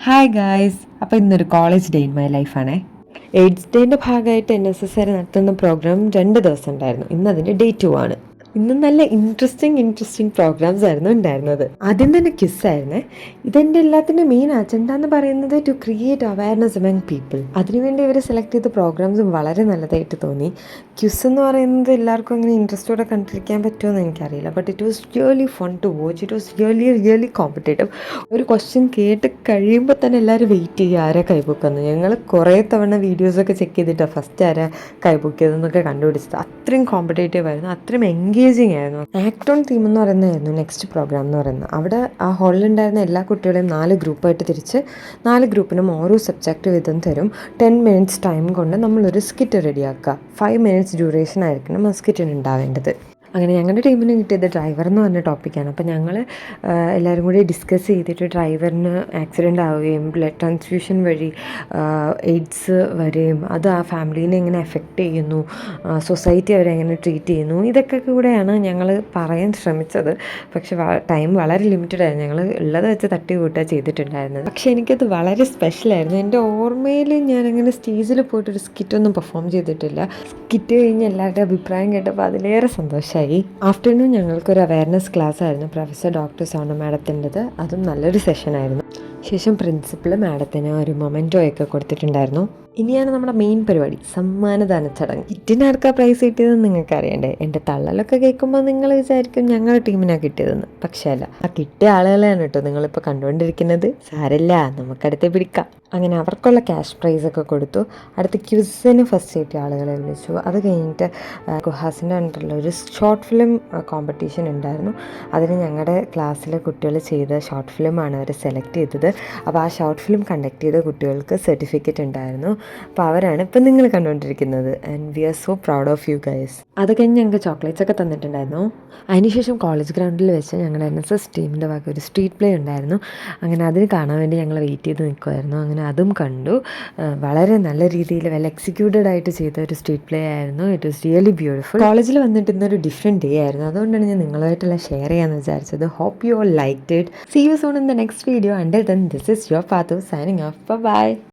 Hi guys. അപ്പോൾ ഇന്നൊരു college day in my ലൈഫാണേ. എയ്ഡ്സ് ഡേൻ്റെ ഭാഗമായിട്ട് NSSR നടത്തുന്ന പ്രോഗ്രാം 2 ദിവസം ഉണ്ടായിരുന്നു. ഇന്ന് അതിൻ്റെ ഡേ 2 ആണ്. ഇന്ന് നല്ല ഇൻട്രസ്റ്റിംഗ് പ്രോഗ്രാംസ് ആയിരുന്നു ഉണ്ടായിരുന്നത്. ആദ്യം തന്നെ ക്വിസ്സായിരുന്നേ. ഇതെൻ്റെ എല്ലാത്തിൻ്റെ മെയിൻ അജണ്ട എന്ന് പറയുന്നത് to create awareness among people. അതിനുവേണ്ടി ഇവർ സെലക്ട് ചെയ്ത പ്രോഗ്രാംസും വളരെ നല്ലതായിട്ട് തോന്നി. ക്വിസ് എന്ന് പറയുന്നത് എല്ലാവർക്കും അങ്ങനെ ഇൻട്രസ്റ്റോടെ കണ്ടിരിക്കാൻ പറ്റുമെന്ന് എനിക്കറിയില്ല. But it was really fun to watch. It was really competitive. ഒരു ക്വസ്റ്റ്യൻ കേട്ട് കഴിയുമ്പോൾ തന്നെ എല്ലാവരും വെയിറ്റ് ചെയ്യുക ആരാ കൈബുക്കെന്ന്. ഞങ്ങൾ കുറേ തവണ വീഡിയോസൊക്കെ ചെക്ക് ചെയ്തിട്ടാണ് ഫസ്റ്റ് ആരാ കൈബുക്കിയതെന്നൊക്കെ കണ്ടുപിടിച്ചത്. അത്രയും കോമ്പറ്റേറ്റീവ് ആയിരുന്നു, അത്രയും എൻഗേജിങ് ആയിരുന്നു. ആക്ട് ഓൺ തീം എന്ന് പറയുന്നതായിരുന്നു നെക്സ്റ്റ് പ്രോഗ്രാം എന്ന് പറയുന്നത്. അവിടെ ആ ഹാളിലുണ്ടായിരുന്ന എല്ലാ കുട്ടികളെയും 4 ഗ്രൂപ്പായിട്ട് തിരിച്ച് 4 ഗ്രൂപ്പിനും ഓരോ സബ്ജക്റ്റ് വീതം തരും. 10 മിനിറ്റ്സ് ടൈം കൊണ്ട് നമ്മളൊരു സ്കിറ്റ് റെഡിയാക്കുക. 5 മിനിറ്റ്സ് ഡ്യൂറേഷൻ ആയിരിക്കണം ആ സ്കിറ്റിന് ഉണ്ടാവേണ്ടത്. അങ്ങനെ ഞങ്ങളുടെ ടീമിന് കിട്ടിയത് ഡ്രൈവർ എന്ന് പറഞ്ഞ ടോപ്പിക്കാണ്. അപ്പോൾ ഞങ്ങൾ എല്ലാവരും കൂടി ഡിസ്കസ് ചെയ്തിട്ട് ഡ്രൈവറിന് ആക്സിഡൻ്റ് ആവുകയും ബ്ലഡ് ട്രാൻസ്ഫ്യൂഷൻ വഴി എയ്ഡ്സ് വരികയും അത് ആ ഫാമിലീനെ എങ്ങനെ എഫക്റ്റ് ചെയ്യുന്നു, സൊസൈറ്റി അവരെ എങ്ങനെ ട്രീറ്റ് ചെയ്യുന്നു, ഇതൊക്കെ കൂടെയാണ് ഞങ്ങൾ പറയാൻ ശ്രമിച്ചത്. പക്ഷെ ടൈം വളരെ ലിമിറ്റഡ് ആയിരുന്നു. ഞങ്ങൾ ഉള്ളത് വെച്ച് തട്ടി കൂട്ടുക ചെയ്തിട്ടുണ്ടായിരുന്നത്. പക്ഷേ എനിക്കത് വളരെ സ്പെഷ്യലായിരുന്നു. എൻ്റെ ഓർമ്മയിൽ ഞാനങ്ങനെ സ്റ്റേജിൽ പോയിട്ടൊരു സ്കിറ്റൊന്നും പെർഫോം ചെയ്തിട്ടില്ല. സ്കിറ്റ് കഴിഞ്ഞ് എല്ലാവരുടെ അഭിപ്രായം കേട്ടപ്പോൾ അതിലേറെ സന്തോഷമായി. ആഫ്റ്റർനൂൺ ഞങ്ങൾക്കൊരു അവയർനെസ് ക്ലാസ് ആയിരുന്നു പ്രൊഫസർ ഡോക്ടർ സോണ മാഡത്തിൻ്റെത്. അതും നല്ലൊരു സെഷനായിരുന്നു. ശേഷം പ്രിൻസിപ്പൾ മാഡത്തിന് ഒരു മൊമെൻറ്റോയൊക്കെ കൊടുത്തിട്ടുണ്ടായിരുന്നു. ഇനിയാണ് നമ്മുടെ മെയിൻ പരിപാടി, സമ്മാനദാന ചടങ്ങ്. കിറ്റിനാർക്കാ പ്രൈസ് കിട്ടിയതെന്ന് നിങ്ങൾക്ക് അറിയണ്ടേ? എൻ്റെ തള്ളലൊക്കെ കേൾക്കുമ്പോൾ നിങ്ങൾ വിചാരിക്കും ഞങ്ങളുടെ ടീമിനാണ് കിട്ടിയതെന്ന്. പക്ഷേ അല്ല, ആ കിട്ടിയ ആളുകളെയാണ് കേട്ടോ നിങ്ങളിപ്പോൾ കണ്ടുകൊണ്ടിരിക്കുന്നത്. സാരല്ല, നമുക്കടുത്ത് പിടിക്കാം. അങ്ങനെ അവർക്കുള്ള ക്യാഷ് പ്രൈസൊക്കെ കൊടുത്തു. അടുത്ത ക്വിസിന് ഫസ്റ്റ് കിട്ടിയ ആളുകളെ വിളിച്ചു. അത് കഴിഞ്ഞിട്ട് കുഹാസിൻ്റെ അണ്ടറിൽ ഒരു ഷോർട്ട് ഫിലിം കോമ്പറ്റീഷൻ ഉണ്ടായിരുന്നു. അതിന് ഞങ്ങളുടെ ക്ലാസ്സിലെ കുട്ടികൾ ചെയ്ത ഷോർട്ട് ഫിലിമാണ് അവർ സെലക്ട് ചെയ്തത്. അപ്പോൾ ആ ഷോർട്ട് ഫിലിം കണ്ടക്ട് ചെയ്ത കുട്ടികൾക്ക് സർട്ടിഫിക്കറ്റ് ഉണ്ടായിരുന്നു. അപ്പോൾ അവരാണ് ഇപ്പം നിങ്ങൾ കണ്ടുകൊണ്ടിരിക്കുന്നത്. And we are so proud of you guys. അത് കഴിഞ്ഞ് ഞങ്ങൾക്ക് ചോക്ലേറ്റ്സ് ഒക്കെ തന്നിട്ടുണ്ടായിരുന്നു. അതിനുശേഷം കോളേജ് ഗ്രൗണ്ടിൽ വെച്ച് ഞങ്ങളുടെ NSS ടീമിൻ്റെ ഭാഗം ഒരു സ്ട്രീറ്റ് പ്ലേ ഉണ്ടായിരുന്നു. അങ്ങനെ അതിന് കാണാൻ വേണ്ടി ഞങ്ങൾ വെയിറ്റ് ചെയ്ത് നിൽക്കുമായിരുന്നു. അങ്ങനെ അതും കണ്ടു. വളരെ നല്ല രീതിയിൽ വെൽ എക്സിക്യൂട്ടഡ് ആയിട്ട് ചെയ്ത ഒരു സ്ട്രീറ്റ് പ്ലേ ആയിരുന്നു. It was really beautiful. കോളേജിൽ വന്നിട്ട് ഇന്നൊരു ഡിഫറെൻറ്റ് ഡേ ആയിരുന്നു. അതുകൊണ്ടാണ് ഞാൻ നിങ്ങളുമായിട്ടുള്ള ഷെയർ ചെയ്യാമെന്ന് വിചാരിച്ചത്. Hope you all liked it. See you soon in the next video. Until then this is your Pathu signing off. By.